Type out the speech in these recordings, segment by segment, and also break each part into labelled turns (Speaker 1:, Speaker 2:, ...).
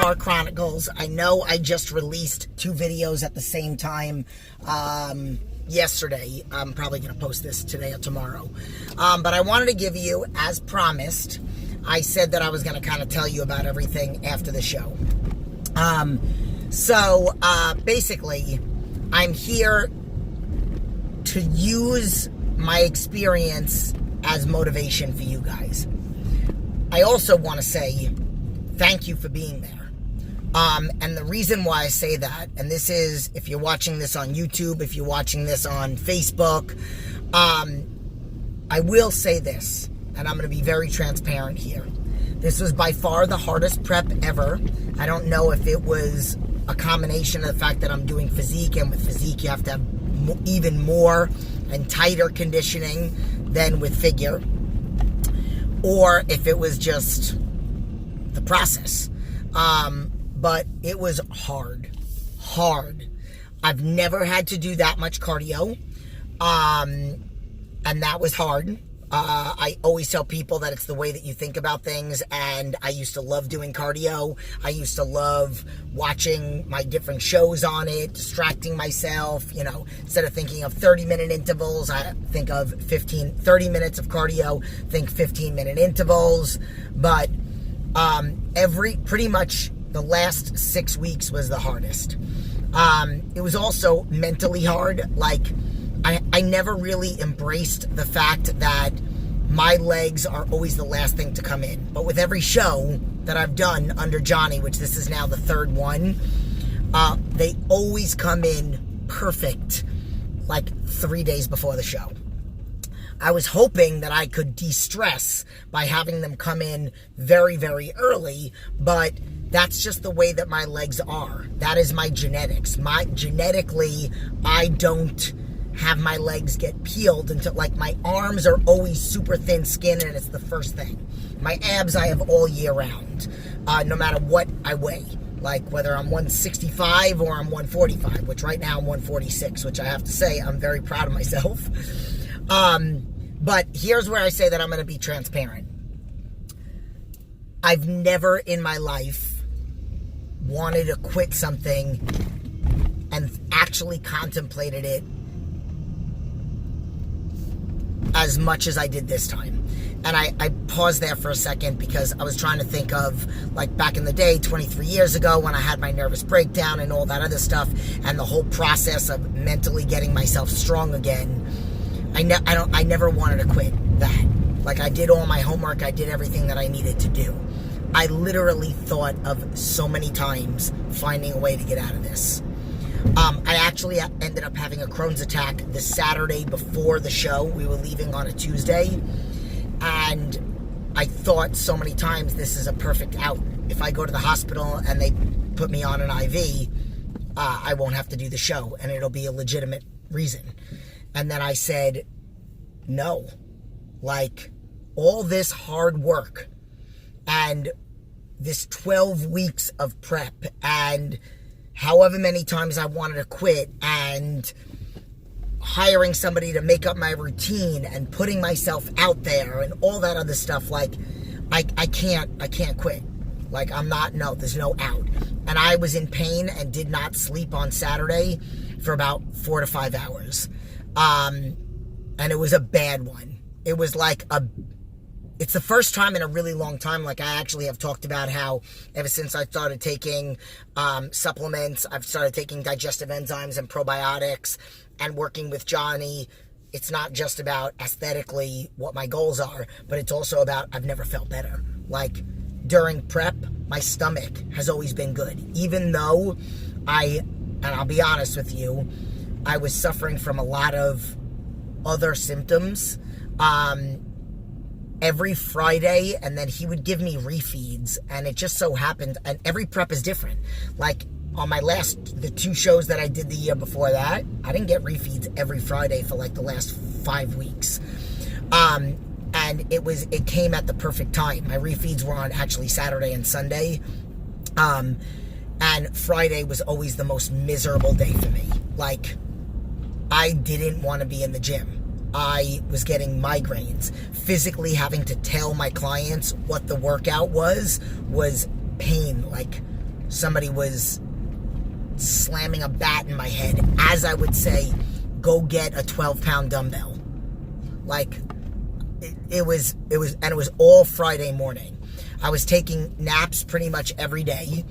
Speaker 1: Car Chronicles. I know I just released 2 videos at the same time yesterday. I'm probably going to post this today or tomorrow. But I wanted to give you, as promised, I said that I was going to kind of tell you about everything after the show. Basically, I'm here to use my experience as motivation for you guys. I also want to say thank you for being there. And the reason why I say that, and this is, if you're watching this on YouTube, if you're watching this on Facebook, I will say this, and I'm going to be very transparent here. This was by far the hardest prep ever. I don't know if it was a combination of the fact that I'm doing physique, and with physique you have to have even more and tighter conditioning than with figure, or if it was just the process. But it was hard. I've never had to do that much cardio, and that was hard. I always tell people that it's the way that you think about things, and I used to love doing cardio. I used to love watching my different shows on it, distracting myself, instead of thinking of 30-minute intervals, I think of 30 minutes of cardio, think 15-minute intervals. But pretty much the last 6 weeks was the hardest. It was also mentally hard. I never really embraced the fact that my legs are always the last thing to come in. But with every show that I've done under Johnny, which this is now the 3rd one, they always come in perfect, 3 days before the show. I was hoping that I could de-stress by having them come in very, very early, but that's just the way that my legs are. That is my genetics. Genetically, I don't have my legs get peeled until, my arms are always super thin skin, and it's the first thing. My abs I have all year round, no matter what I weigh. Whether I'm 165 or I'm 145, which right now I'm 146, which I have to say I'm very proud of myself. But here's where I say that I'm going to be transparent. I've never in my life wanted to quit something and actually contemplated it as much as I did this time. And I paused there for a second because I was trying to think of, back in the day, 23 years ago, when I had my nervous breakdown and all that other stuff, and the whole process of mentally getting myself strong again. I never wanted to quit that. I did all my homework, I did everything that I needed to do. I literally thought of so many times finding a way to get out of this. I actually ended up having a Crohn's attack the Saturday before the show. We were leaving on a Tuesday, and I thought so many times, this is a perfect out. If I go to the hospital and they put me on an IV, I won't have to do the show, and it'll be a legitimate reason. And then I said, no. All this hard work and this 12 weeks of prep and however many times I wanted to quit, and hiring somebody to make up my routine and putting myself out there and all that other stuff, I can't quit. There's no out. And I was in pain and did not sleep on Saturday for about 4 to 5 hours. And it was a bad one. It was it's the first time in a really long time, I actually have talked about how ever since I started taking supplements, I've started taking digestive enzymes and probiotics and working with Johnny. It's not just about aesthetically what my goals are, but it's also about I've never felt better. During prep, my stomach has always been good. Even though and I'll be honest with you, I was suffering from a lot of other symptoms. Every Friday, and then he would give me refeeds, and it just so happened, and every prep is different. On the 2 shows that I did the year before that, I didn't get refeeds every Friday for the last 5 weeks. And it came at the perfect time. My refeeds were on actually Saturday and Sunday. And Friday was always the most miserable day for me. I didn't want to be in the gym. I was getting migraines. Physically having to tell my clients what the workout was pain. somebody was slamming a bat in my head as I would say, go get a 12-pound dumbbell. Like, it was all Friday morning. I was taking naps pretty much every day.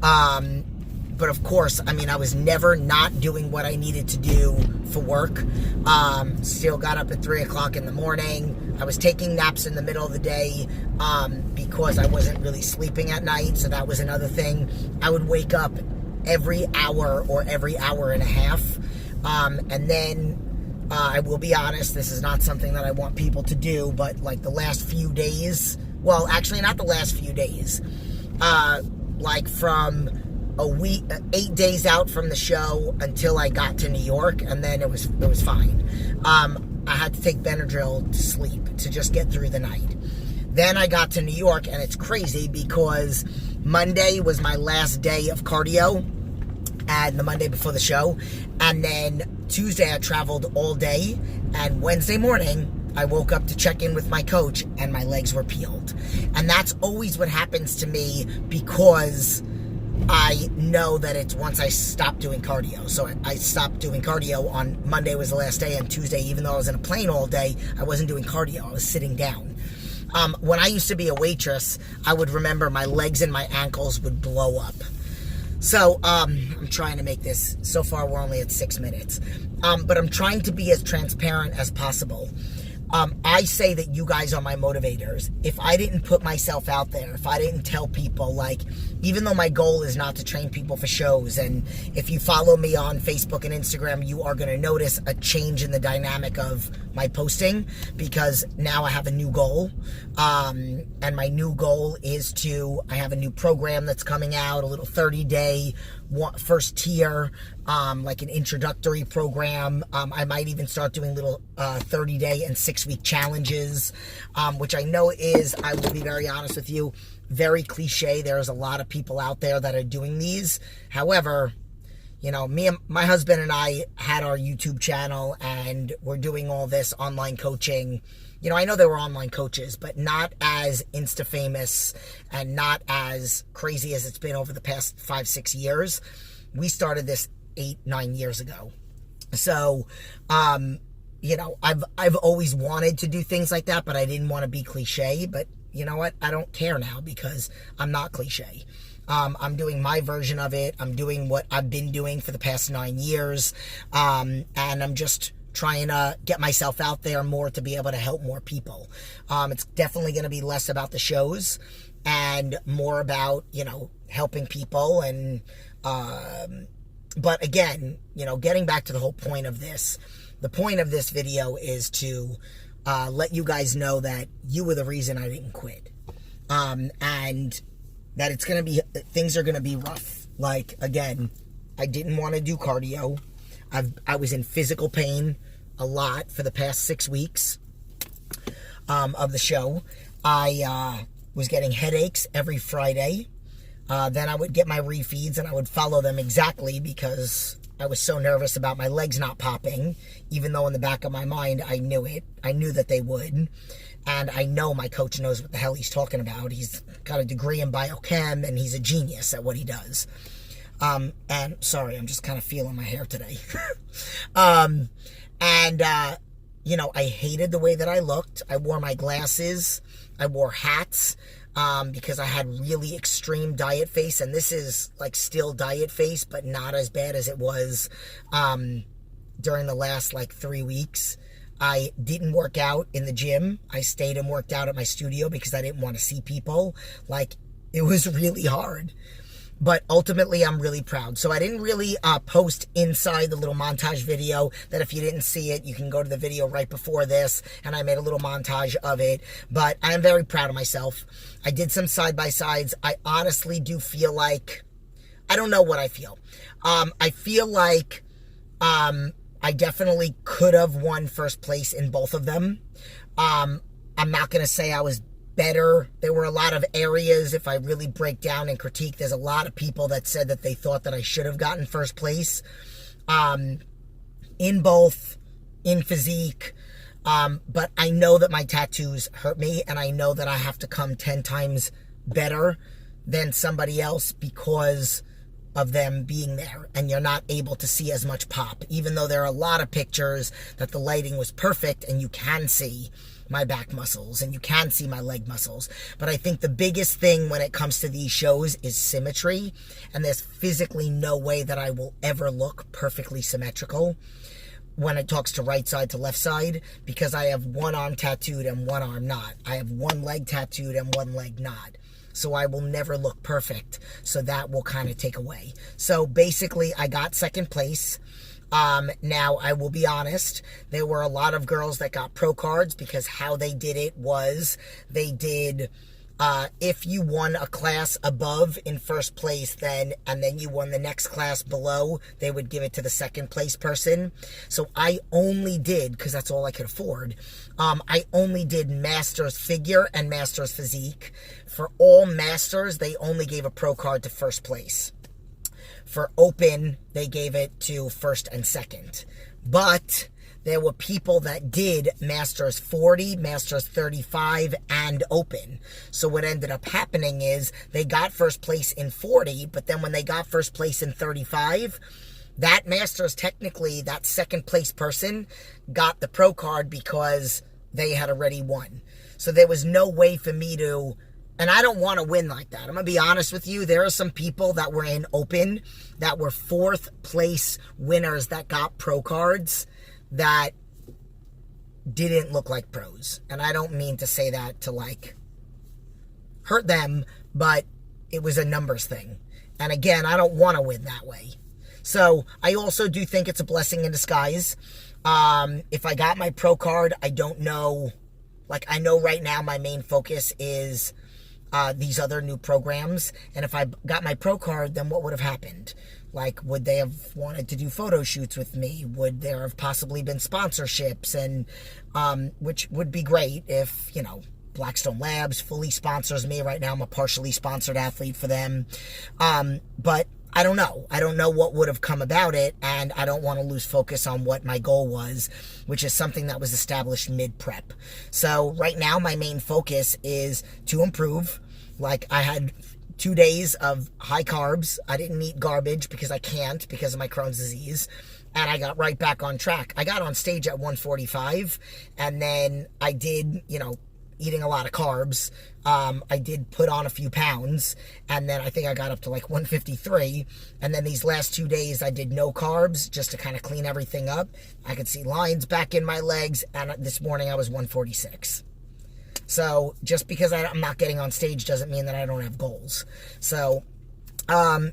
Speaker 1: But of course, I mean, I was never not doing what I needed to do for work. Still got up at 3 o'clock in the morning. I was taking naps in the middle of the day because I wasn't really sleeping at night. So that was another thing. I would wake up every hour or every hour and a half. And then I will be honest, this is not something that I want people to do, but like the last few days, well, actually not the last few days, like from a week, 8 days out from the show until I got to New York, and then it was fine. I had to take Benadryl to sleep, to just get through the night. Then I got to New York, and it's crazy because Monday was my last day of cardio, and the Monday before the show, and then Tuesday I traveled all day, and Wednesday morning I woke up to check in with my coach, and my legs were peeled. And that's always what happens to me because I know that it's once I stop doing cardio. So I stopped doing cardio on Monday was the last day, and Tuesday, even though I was in a plane all day, I wasn't doing cardio. I was sitting down. When I used to be a waitress, I would remember my legs and my ankles would blow up. So, I'm trying to make this, so far we're only at 6 minutes, but I'm trying to be as transparent as possible. I say that you guys are my motivators. If I didn't put myself out there, if I didn't tell people, like, even though my goal is not to train people for shows, and if you follow me on Facebook and Instagram, you are going to notice a change in the dynamic of my posting, because now I have a new goal, and my new goal is I have a new program that's coming out, a little 30-day first tier, like an introductory program. I might even start doing little 30-day and 6-week challenges, which I know is, I will be very honest with you, very cliche. There's a lot of people out there that are doing these. However, you know, my husband and I had our YouTube channel, and we're doing all this online coaching. You know, I know there were online coaches, but not as Insta-famous and not as crazy as it's been over the past 5-6 years. We started this 8-9 years ago. So, you know, I've always wanted to do things like that, but I didn't want to be cliche. But you know what? I don't care now because I'm not cliche. I'm doing my version of it. I'm doing what I've been doing for the past 9 years. And I'm just trying to get myself out there more to be able to help more people. It's definitely going to be less about the shows and more about, you know, helping people. And, but again, you know, getting back to the whole point of this, the point of this video is to let you guys know that you were the reason I didn't quit. And that it's going to be, things are going to be rough. Like, again, I didn't want to do cardio. I was in physical pain a lot for the past 6 weeks of the show. I was getting headaches every Friday. Then I would get my refeeds, and I would follow them exactly because I was so nervous about my legs not popping, even though in the back of my mind I knew it. I knew that they would. And I know my coach knows what the hell he's talking about. He's got a degree in biochem, and he's a genius at what he does. And sorry, I'm just kind of feeling my hair today. You know, I hated the way that I looked. I wore my glasses. I wore hats, because I had really extreme diet face. And this is like still diet face, but not as bad as it was, during the last like 3 weeks. I didn't work out in the gym. I stayed and worked out at my studio because I didn't want to see people. Like, it was really hard. But ultimately, I'm really proud. So I didn't really post inside the little montage video that if you didn't see it, you can go to the video right before this, and I made a little montage of it. But I am very proud of myself. I did some side-by-sides. I honestly do feel like, I don't know what I feel. I feel like I definitely could have won first place in both of them. I'm not going to say I was better. There were a lot of areas, if I really break down and critique, there's a lot of people that said that they thought that I should have gotten first place. In both, in physique. But I know that my tattoos hurt me, and I know that I have to come 10 times better than somebody else because of them being there, and you're not able to see as much pop, even though there are a lot of pictures that the lighting was perfect and you can see my back muscles and you can see my leg muscles. But I think the biggest thing when it comes to these shows is symmetry, and there's physically no way that I will ever look perfectly symmetrical when it talks to right side to left side, because I have one arm tattooed and one arm not. I have one leg tattooed and one leg not. So I will never look perfect. So that will kind of take away. So basically, I got second place. Now, I will be honest, there were a lot of girls that got pro cards because how they did it was they did, if you won a class above in first place, and then you won the next class below, they would give it to the second place person. So I only did, because that's all I could afford, I only did Masters Figure and Masters Physique. For all Masters, they only gave a pro card to first place. For Open, they gave it to first and second. But there were people that did Masters 40, Masters 35, and Open. So what ended up happening is they got first place in 40, but then when they got first place in 35, that Masters, technically, that second place person got the pro card because they had already won. So there was no way for me to... And I don't want to win like that. I'm going to be honest with you. There are some people that were in Open that were fourth place winners that got pro cards that didn't look like pros. And I don't mean to say that to, like, hurt them, but it was a numbers thing. And again, I don't want to win that way. So I also do think it's a blessing in disguise. If I got my pro card, I don't know. Like, I know right now my main focus is... these other new programs, and if I got my pro card, then what would have happened? Like, would they have wanted to do photo shoots with me? Would there have possibly been sponsorships? And which would be great if, you know, Blackstone Labs fully sponsors me. Right now I'm a partially sponsored athlete for them, but I don't know. I don't know what would have come about it, and I don't want to lose focus on what my goal was, which is something that was established mid-prep. So right now my main focus is to improve. Like, I had 2 days of high carbs. I didn't eat garbage because I can't because of my Crohn's disease. And I got right back on track. I got on stage at 145, and then I did, you know, eating a lot of carbs. I did put on a few pounds, and then I think I got up to like 153. And then these last 2 days I did no carbs just to kind of clean everything up. I could see lines back in my legs, and this morning I was 146. So just because I'm not getting on stage doesn't mean that I don't have goals. So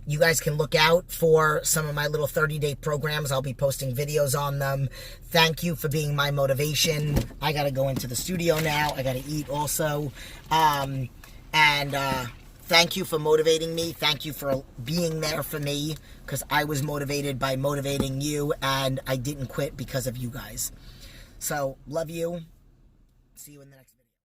Speaker 1: you guys can look out for some of my little 30-day programs. I'll be posting videos on them. Thank you for being my motivation. I got to go into the studio now. I got to eat also. Thank you for motivating me. Thank you for being there for me, because I was motivated by motivating you, and I didn't quit because of you guys. So, love you. See you in the next